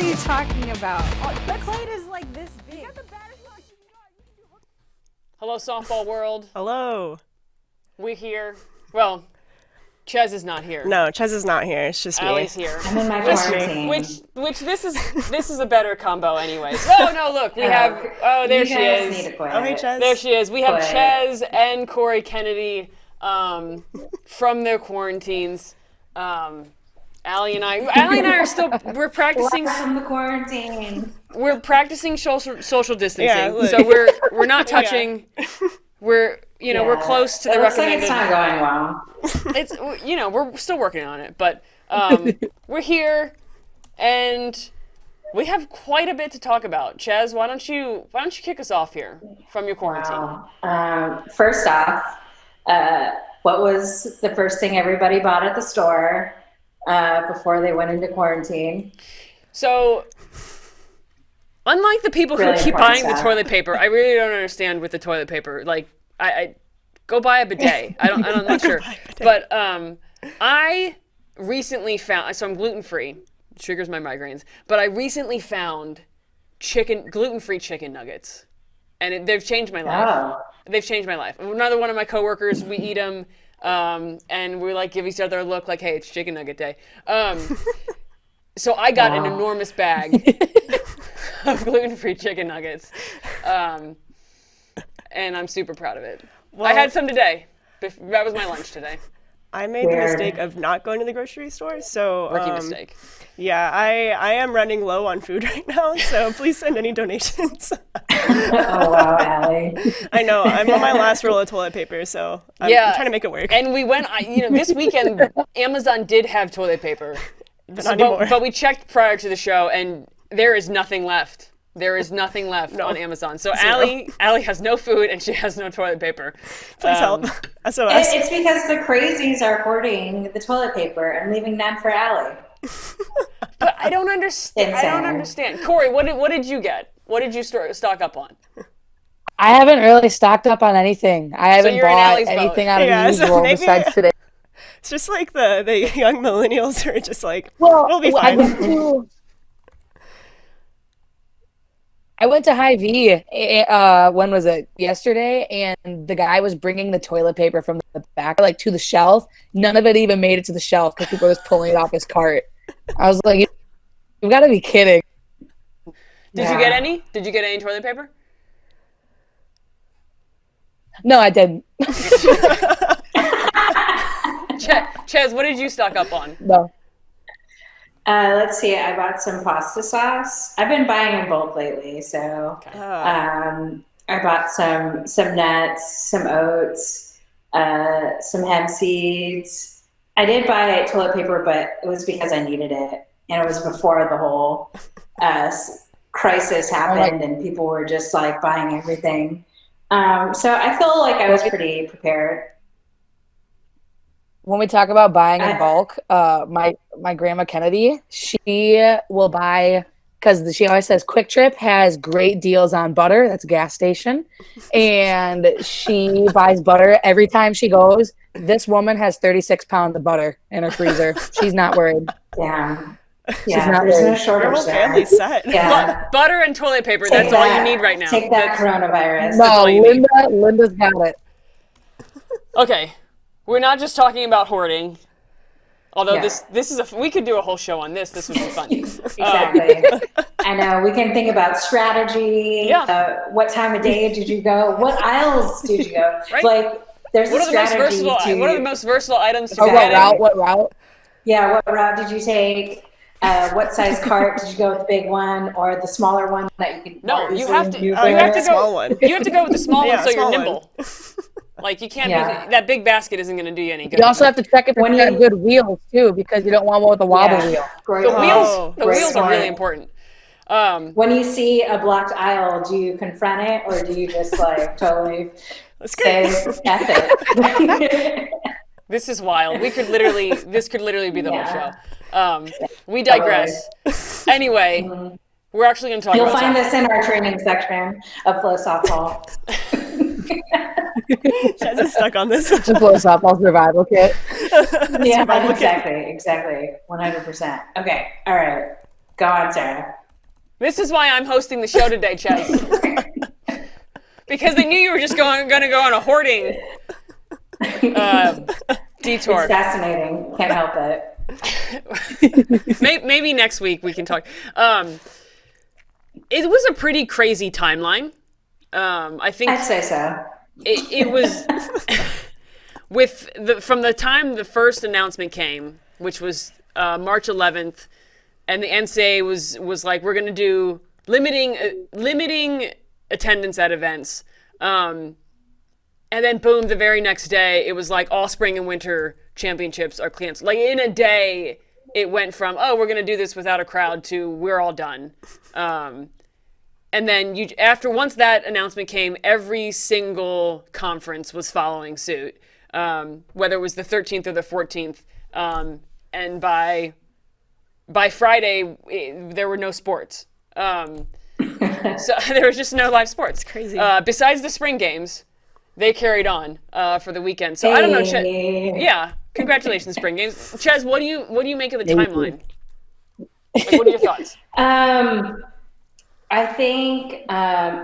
are you talking about? The plate is like this big. Hello, softball world. Hello. We're here. Well, Chez is not here. No, Chez is not here. It's just Allie's me. here. I'm in my quarantine. Which this is a better combo anyways. Oh no, look, we have there she is. Need to quit. Oh, hey, Chez. There she is. We have Quit. Chez and Cori Kennedy from their quarantines. Allie and I are still we're practicing From the quarantine. we're practicing social distancing. Yeah, look. So we're not touching. We're we're close to the It looks like recommended. it's not going well. It's we're still working on it, but we're here and we have quite a bit to talk about. Chez, why don't you kick us off here from your quarantine? Wow. First off, what was the first thing everybody bought at the store before they went into quarantine? So, unlike the people who Really keep important buying the stuff. toilet paper, I really don't understand with the toilet paper. Like, I go buy a bidet. I'm not sure, but I recently found. So I'm gluten free. Triggers my migraines. But I recently found gluten-free chicken nuggets, and they've changed my life. Oh. They've changed my life. Another one of my coworkers, we eat them, and we like give each other a look like, hey, it's chicken nugget day. So I got an enormous bag of gluten-free chicken nuggets, and I'm super proud of it. Well, I had some today. That was my lunch today. I made the Weird. mistake of not going to the grocery store, so Rookie mistake. yeah, I am running low on food right now, so please send any donations. Oh, wow, Allie. I know, I'm on my last roll of toilet paper, so I'm trying to make it work. And we went, this weekend, Amazon did have toilet paper. But not anymore. But we checked prior to the show, and there is nothing left. There is nothing left on Amazon. So Allie has no food, and she has no toilet paper. Please help. SOS. It's because the crazies are hoarding the toilet paper and leaving none for Allie. But I don't understand. I don't Insane. understand. Corey, what did you get? What did you stock up on? I haven't really stocked up on anything. I haven't you're in bought Allie's boat. anything out of Yeah, the so usual maybe- besides today. It's just like the young millennials are just like, Well, it'll be I fine. went to Hy-Vee, when was it? Yesterday, and the guy was bringing the toilet paper from the back, like, to the shelf. None of it even made it to the shelf because people were just pulling it off his cart. I was like, you've got to be kidding. Did you get any? Did you get any toilet paper? No, I didn't. Chez, what did you stock up on? No. Let's see. I bought some pasta sauce. I've been buying in bulk lately, so I bought some nuts, some oats, some hemp seeds. I did buy toilet paper, but it was because I needed it, and it was before the whole crisis happened, and people were just like buying everything. So I feel like I was pretty prepared. When we talk about buying in bulk, my grandma Kennedy, she will buy, because she always says Quick Trip has great deals on butter. That's a gas station. And she buys butter every time she goes. This woman has 36 pounds of butter in her freezer. She's not worried. Yeah. Yeah, Yeah, there's no Your shortage whole there. family's set. Yeah. Butter and toilet paper. Take That's all you that. need right now. Take that coronavirus. No, all you need. Linda's got it. Okay, we're not just talking about hoarding. Although Yeah. this is we could do a whole show on this. This would be fun. Exactly. I know. We can think about strategy. Yeah. What time of day did you go? What aisles did you go? Right. Like, there's What a are the most strategy versatile? to. What are the most versatile items to Oh, get? what route? Yeah. What route did you take? What size cart did you go with, the big one or the smaller one that you can? No, you easily have to. You maneuver? have to small go. one. You have to go with the small Yeah, one so you're small one. nimble. Like you can't Yeah. be that big basket isn't going to do you any good. You also have to check if When it's got you- good wheels, too, because you don't want one with a wobble Yeah. wheel. Great the point. wheels. The Great wheels are really point. important. When you see a blocked aisle, do you confront it or do you just like totally Let's go. say F it? This is wild. This could literally be the whole Yeah. show. We digress. Anyway, we're actually going to talk You'll about find something. this in our training section of FloSoftball. Chez is stuck on this. Just blow softball survival kit. Yeah, Survival kit. exactly, 100%. Okay, all right. Go on, Sarah. This is why I'm hosting the show today, Ches. Because they knew you were just going to go on a hoarding detour. It's fascinating. Can't help it. Maybe next week we can talk. It was a pretty crazy timeline. I think I'd say so. It was from the time the first announcement came, which was March 11th, and the NCAA was like, we're going to do limiting attendance at events. And then boom, the very next day, it was like all spring and winter championships are canceled. Like in a day, it went from, oh, we're going to do this without a crowd to we're all done. And then once that announcement came, every single conference was following suit, whether it was the 13th or the 14th. And by Friday, there were no sports. So there was just no live sports. Crazy. Besides the spring games, they carried on for the weekend. So I don't know. Yeah, congratulations, spring games. Ches, what do you make of the timeline? Like, what are your thoughts? I think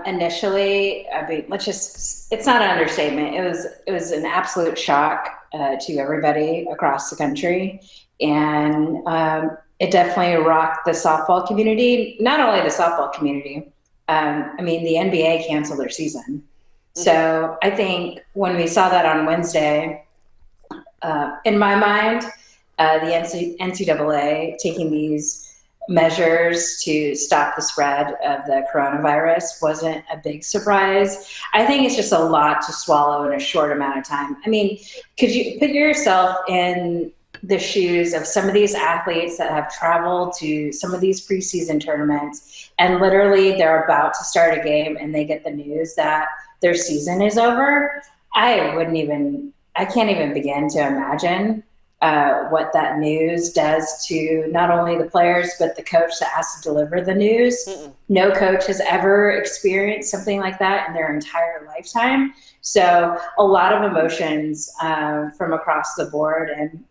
initially, it's not an understatement. It was an absolute shock to everybody across the country. And it definitely rocked the softball community, not only the softball community. I mean, the NBA canceled their season. So I think when we saw that on Wednesday, in my mind, the NCAA taking these measures to stop the spread of the coronavirus wasn't a big surprise. I think it's just a lot to swallow in a short amount of time. I mean, could you put yourself in the shoes of some of these athletes that have traveled to some of these preseason tournaments and literally they're about to start a game and they get the news that their season is over? I can't even begin to imagine what that news does to not only the players, but the coach that has to deliver the news. No coach has ever experienced something like that in their entire lifetime. So a lot of emotions from across the board, and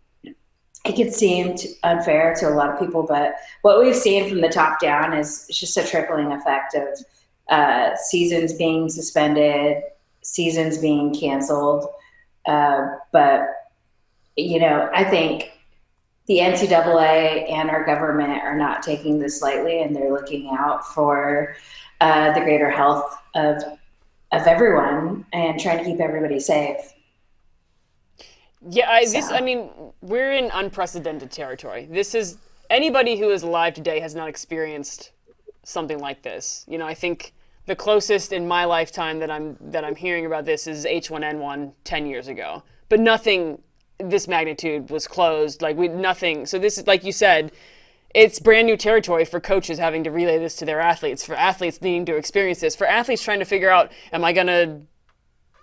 it could seem unfair to a lot of people, but what we've seen from the top down is just a trickling effect of seasons being suspended, seasons being canceled. But I think the NCAA and our government are not taking this lightly, and they're looking out for the greater health of everyone and trying to keep everybody safe. Yeah, I mean, we're in unprecedented territory. This is anybody who is alive today has not experienced something like this. I think the closest in my lifetime that I'm hearing about this is H1N1 10 years ago, but nothing this magnitude was closed. Nothing. So this is, like you said, it's brand new territory for coaches having to relay this to their athletes, for athletes needing to experience this, for athletes trying to figure out, am I gonna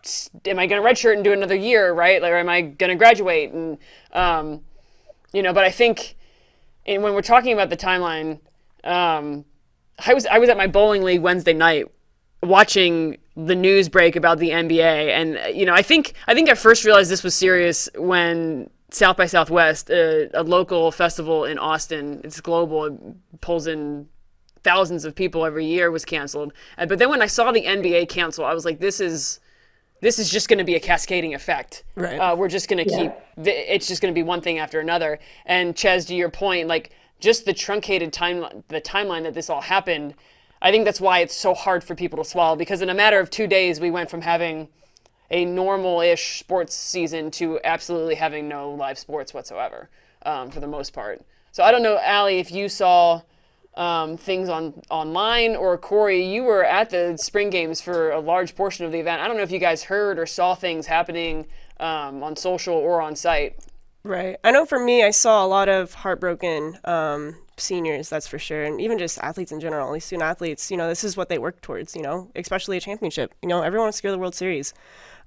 redshirt and do another year, right? Or am I gonna graduate? And but I think when we're talking about the timeline, I was at my bowling league Wednesday night watching the news break about the NBA, and I think I first realized this was serious when South by Southwest, a local festival in Austin, it's global, it pulls in thousands of people every year, was canceled. But then when I saw the NBA cancel, I was like, this is just going to be a cascading effect. Right. We're just going to keep, it's just going to be one thing after another. And Ches, to your point, like just the truncated timeline that this all happened, I think that's why it's so hard for people to swallow, because in a matter of 2 days, we went from having a normal-ish sports season to absolutely having no live sports whatsoever, for the most part. So I don't know, Allie, if you saw things online, or Cori, you were at the spring games for a large portion of the event. I don't know if you guys heard or saw things happening on social or on site. Right. I know for me, I saw a lot of heartbroken seniors, that's for sure. And even just athletes in general, at least student athletes, this is what they work towards, especially a championship. Everyone wants to go to the World Series.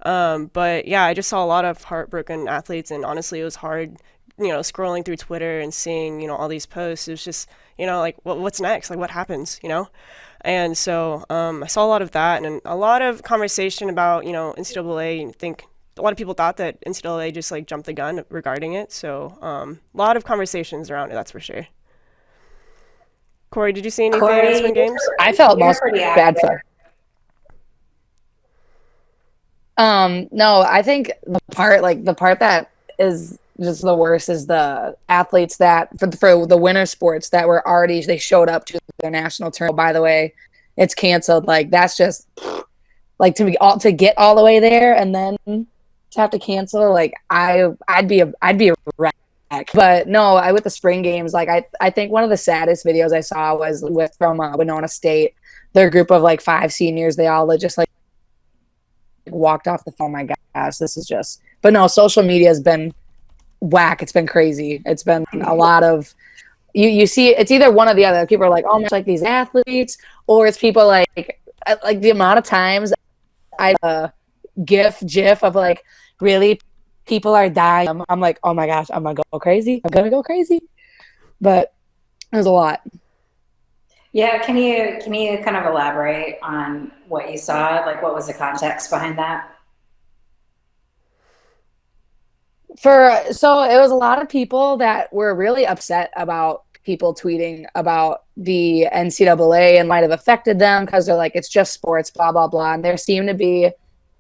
But yeah, I just saw a lot of heartbroken athletes, and honestly, it was hard, scrolling through Twitter and seeing, all these posts. It was just, like, what's next? Like, what happens, And so I saw a lot of that, and a lot of conversation about, NCAA. And I think a lot of people thought that NCAA just, like, jumped the gun regarding it. So a lot of conversations around it, that's for sure. Cori, did you see anything Cori, in spring games? I felt you're most pretty bad active. for. No, I think the part that is just the worst is the athletes that for the winter sports that were already they showed up to their national tournament. By the way, it's canceled. Like that's just like to get all the way there and then to have to cancel. Like I'd be a wreck. But no, with the spring games, like I think one of the saddest videos I saw was from Winona State. Their group of like 5 seniors, they all just like walked off the phone. Oh my gosh, this is just. But no, social media has been whack. It's been crazy. It's been a lot of. You see, it's either one or the other. People are like, oh, much like these athletes, or it's people like the amount of times I GIF of like really people are dying. I'm like, oh my gosh, I'm gonna go crazy. I'm gonna go crazy. But there's a lot. Yeah, can you kind of elaborate on what you saw? Like, what was the context behind that? So it was a lot of people that were really upset about people tweeting about the NCAA and might have affected them because they're like, it's just sports, blah, blah, blah. And there seemed to be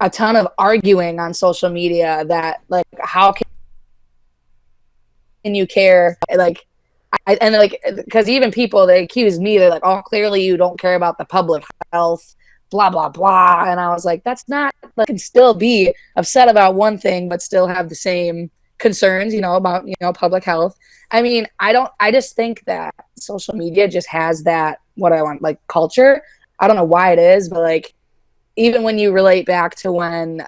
a ton of arguing on social media that like, how can you care? Like, because even people, they accuse me, they're like, oh, clearly you don't care about the public health, blah, blah, blah. And I was like, that's not, like, can still be upset about one thing, but still have the same concerns, about, public health. I mean, I just think that social media just has that, what I want, like culture. I don't know why it is, but like, even when you relate back to when,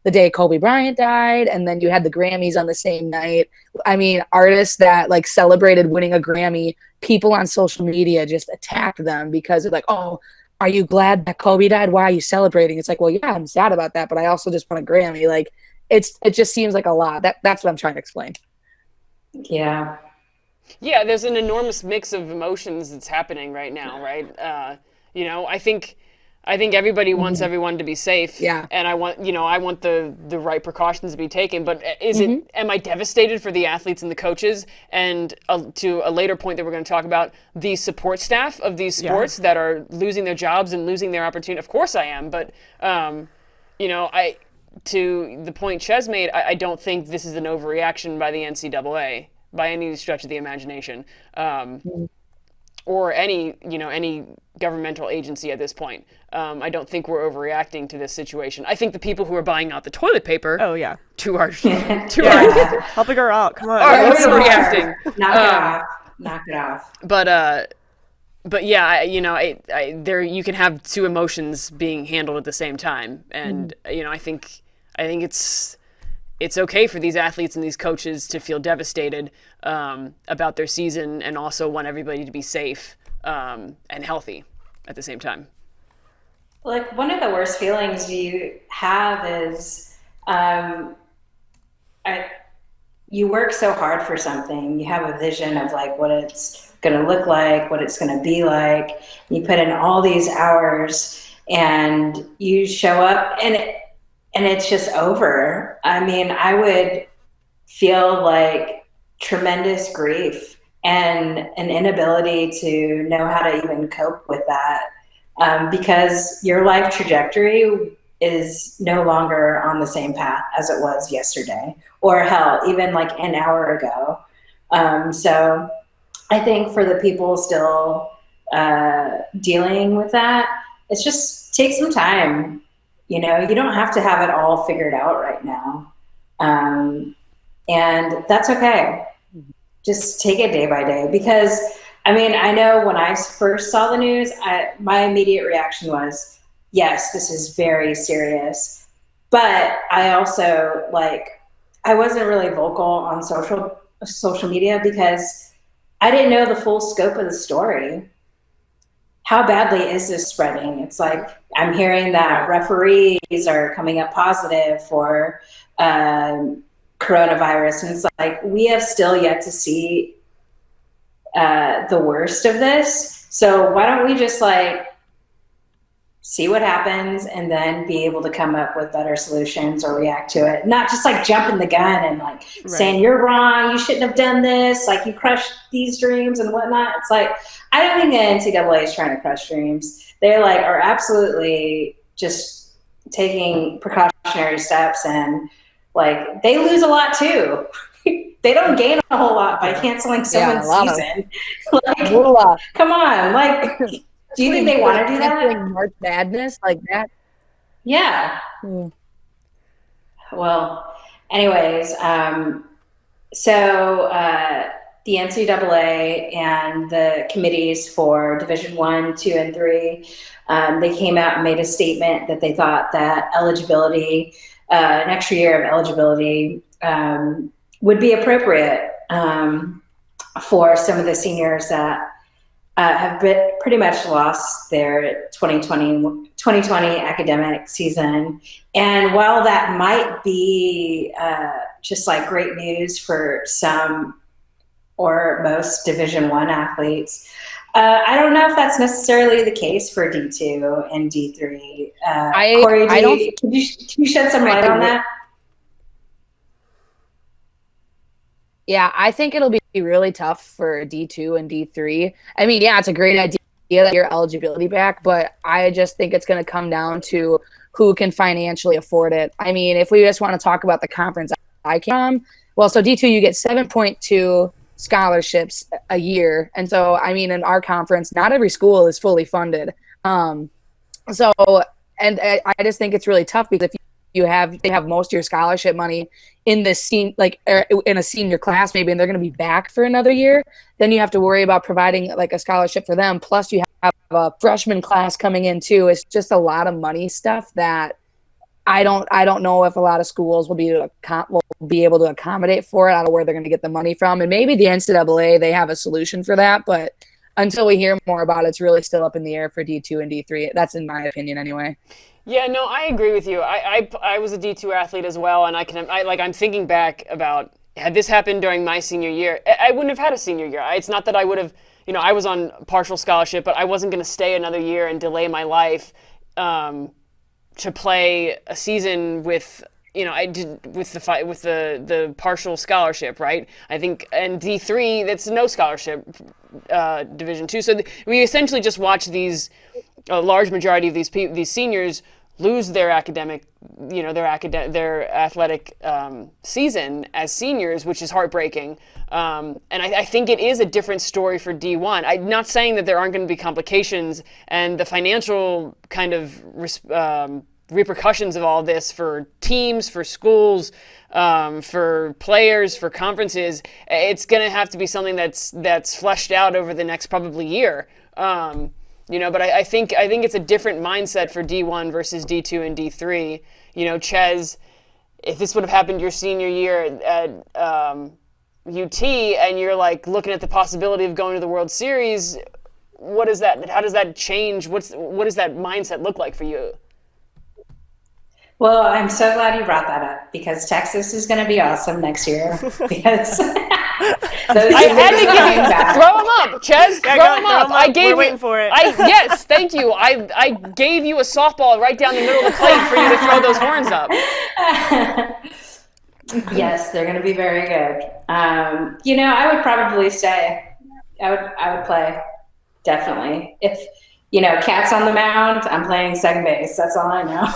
the day Kobe Bryant died, and then you had the Grammys on the same night. I mean, artists that like celebrated winning a Grammy, people on social media just attacked them because they're like, oh, are you glad that Kobe died? Why are you celebrating? It's like, well, yeah, I'm sad about that, but I also just won a Grammy. Like, it just seems like a lot. That's what I'm trying to explain. Yeah. Yeah, there's an enormous mix of emotions that's happening right now, right? I think everybody wants everyone to be safe. Yeah. And I want the right precautions to be taken. But am I devastated for the athletes and the coaches? And to a later point that we're going to talk about, the support staff of these sports that are losing their jobs and losing their opportunity. Of course I am. But, to the point Chez made, I don't think this is an overreaction by the NCAA by any stretch of the imagination. Or any governmental agency at this point. I don't think we're overreacting to this situation. I think the people who are buying out the toilet paper, to our helping her out. Come on, are overreacting. Knock it off. But yeah, there you can have two emotions being handled at the same time, and I think it's okay for these athletes and these coaches to feel devastated about their season and also want everybody to be safe and healthy at the same time. Like, one of the worst feelings you have is you work so hard for something. You have a vision of like what it's going to look like, what it's going to be like. You put in all these hours and you show up and it's just over. I mean, I would feel like tremendous grief and an inability to know how to even cope with that, because your life trajectory is no longer on the same path as it was yesterday, or hell, even like an hour ago. So I think for the people still dealing with that, it's just take some time. You don't have to have it all figured out right now. And that's okay. Just take it day by day. Because, I mean, I know when I first saw the news, my immediate reaction was, yes, this is very serious. But I also, I wasn't really vocal on social media because I didn't know the full scope of the story. How badly is this spreading? It's like, I'm hearing that referees are coming up positive for coronavirus. And it's like, we have still yet to see the worst of this. So why don't we just see what happens, and then be able to come up with better solutions or react to it. Not just like jumping the gun and like saying, you're wrong, you shouldn't have done this, like you crushed these dreams and whatnot. It's like, I don't think the NCAA is trying to crush dreams. They're like, are absolutely just taking precautionary steps, and like they lose a lot too. They don't gain a whole lot by canceling someone's season. Like, come on, like, do you think they want to do that? March Madness like that? Yeah. Well, anyways, so the NCAA and the committees for Division I, II, and III, they came out and made a statement that they thought that eligibility, an extra year of eligibility, would be appropriate for some of the seniors that have pretty much lost their 2020 academic season. And while that might be just like great news for some or most Division I athletes, I don't know if that's necessarily the case for D2 and D3. Cori, can you shed some light on that? Yeah, I think it'll be really tough for D2 and D3. I mean, yeah, it's a great idea that your eligibility back, but I just think it's going to come down to who can financially afford it. I mean, if we just want to talk about the conference I came from, well, so D2, you get 7.2 scholarships a year. And so, I mean, in our conference, not every school is fully funded. And I just think it's really tough because if they have most of your scholarship money in this in a senior class maybe, and they're going to be back for another year, then you have to worry about providing like a scholarship for them. Plus you have a freshman class coming in too. It's just a lot of money stuff that I don't know if a lot of schools will be able to accommodate for it. I don't know where they're going to get the money from, and maybe the NCAA, they have a solution for that, but until we hear more about it, it's really still up in the air for D2 and D3. That's in my opinion anyway. Yeah, no, I agree with you. I was a D2 athlete as well, and I'm thinking back about, had this happened during my senior year, I wouldn't have had a senior year. It's not that I would have, I was on partial scholarship, but I wasn't going to stay another year and delay my life to play a season with, I did with the partial scholarship, right? I think, and D3, that's no scholarship, Division II. So we essentially just watch these, a large majority of these seniors lose their academic, their athletic season as seniors, which is heartbreaking. And I think it is a different story for D1. I'm not saying that there aren't going to be complications and the financial kind of repercussions of all this for teams, for schools, for players, for conferences. It's going to have to be something that's fleshed out over the next probably year. But I think it's a different mindset for D1 versus D2 and D3. Chez, if this would have happened your senior year at UT and you're like looking at the possibility of going to the World Series, what is that? How does that change? What does that mindset look like for you? Well, I'm so glad you brought that up because Texas is going to be awesome next year. Because I had to give you, throw them up, Chez. Throw them up. We're waiting for it. Yes, thank you. I gave you a softball right down the middle of the plate for you to throw those horns up. Yes, they're going to be very good. I would probably stay. I would play, definitely. If cat's on the mound, I'm playing second base. That's all I know.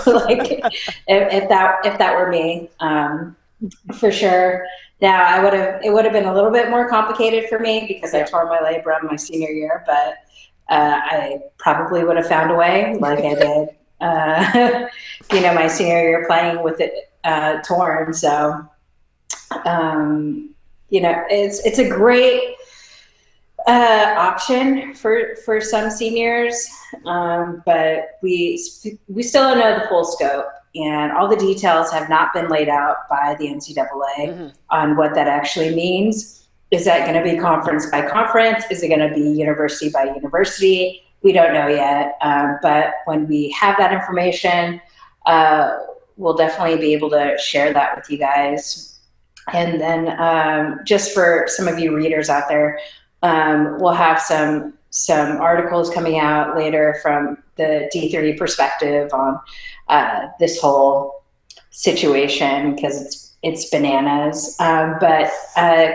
if that were me, for sure. Now it would have been a little bit more complicated for me because I tore my labrum my senior year, but I probably would have found a way like I did, my senior year playing with it torn. So, it's a great option for some seniors, but we still don't know the full scope, and all the details have not been laid out by the NCAA on what that actually means. Is that going to be conference by conference? Is it going to be university by university? We don't know yet, but when we have that information, we'll definitely be able to share that with you guys. And then just for some of you readers out there, we'll have some some articles coming out later from the D3 perspective on this whole situation, because it's bananas. But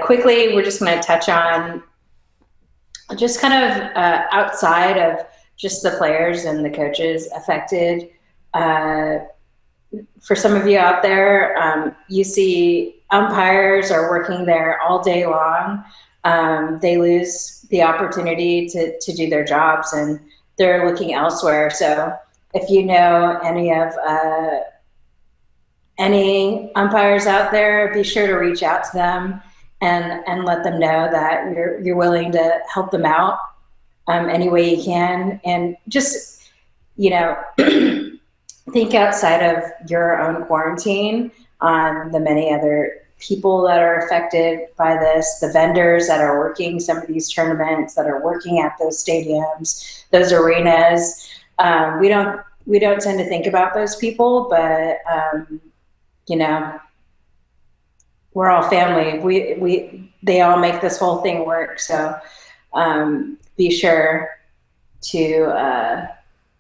quickly, we're just going to touch on just kind of outside of just the players and the coaches affected. For some of you out there, you see umpires are working there all day long. They lose the opportunity to do their jobs, and they're looking elsewhere. So if you know any umpires out there, be sure to reach out to them and let them know that you're willing to help them out any way you can. And just, think outside of your own quarantine on the many other people that are affected by this, the vendors that are working some of these tournaments, that are working at those stadiums, those arenas. We don't tend to think about those people, but we're all family. They all make this whole thing work. So be sure to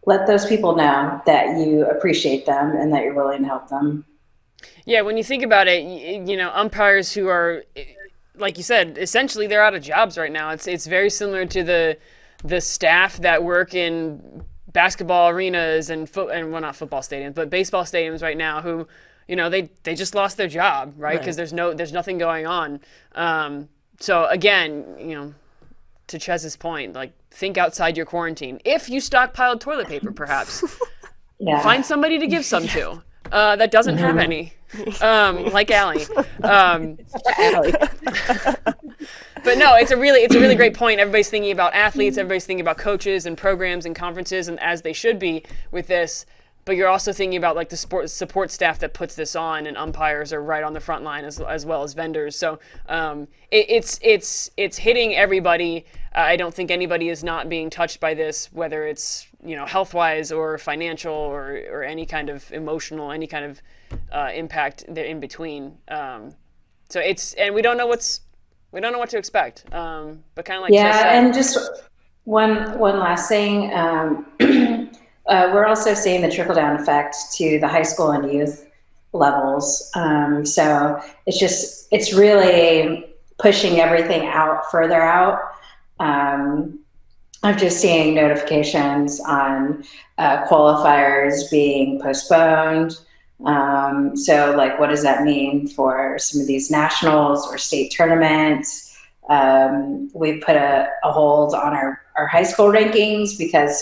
let those people know that you appreciate them and that you're willing to help them. Yeah, when you think about it, umpires who are, like you said, essentially they're out of jobs right now. It's very similar to the staff that work in basketball arenas and not football stadiums, but baseball stadiums right now who, they just lost their job, right? Because there's nothing going on. So again, to Chez's point, like, think outside your quarantine. If you stockpiled toilet paper, perhaps, find somebody to give some to that doesn't have any, like Allie. Allie. But no, it's a really great point. Everybody's thinking about athletes, everybody's thinking about coaches and programs and conferences, and as they should be with this. But you're also thinking about like the support staff that puts this on, and umpires are right on the front line as well as vendors. So it's hitting everybody. I don't think anybody is not being touched by this, whether it's health-wise or financial or any kind of emotional, any kind of impact there in between. So and we don't know what to expect. But kind of like Chess said, and just one last thing. We're also seeing the trickle-down effect to the high school and youth levels. So it's really pushing everything further out. I'm just seeing notifications on qualifiers being postponed. So like, what does that mean for some of these nationals or state tournaments? We've put a hold on our high school rankings because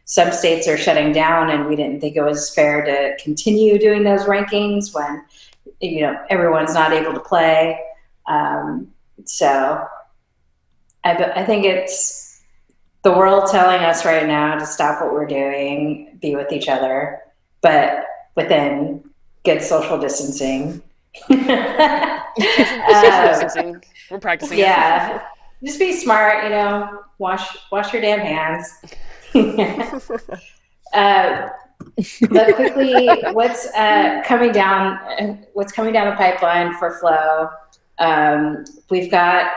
some states are shutting down, and we didn't think it was fair to continue doing those rankings when, everyone's not able to play. So I think it's the world telling us right now to stop what we're doing, be with each other, but within good social distancing. social distancing. We're practicing. Yeah. Just be smart, wash your damn hands. But quickly, what's coming down the pipeline for Flo? We've got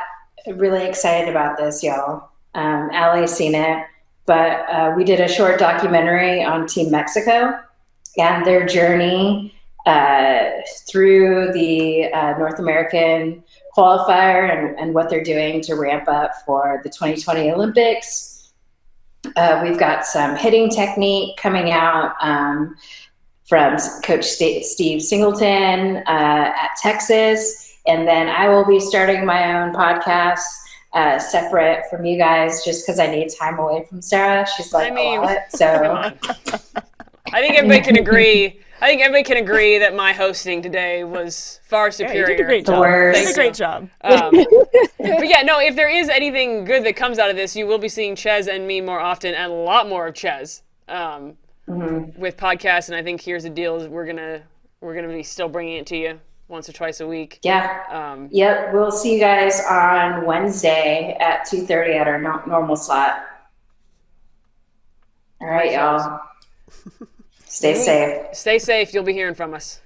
really excited about this, y'all. Allie's seen it, but we did a short documentary on Team Mexico and their journey through the North American qualifier and what they're doing to ramp up for the 2020 Olympics. We've got some hitting technique coming out from Coach Steve Singleton at Texas. And then I will be starting my own podcast separate from you guys just because I need time away from Sarah. She's like, what? So I think everybody can agree. That my hosting today was far superior. You did a great job. You did a great job. But yeah, no, if there is anything good that comes out of this, you will be seeing Chez and me more often, and a lot more of Chez with podcasts. And I think here's the deal: we're gonna be still bringing it to you once or twice a week. Yeah. Yep. We'll see you guys on Wednesday at 2:30 at our normal slot. All right, y'all. Stay safe. Stay safe. You'll be hearing from us.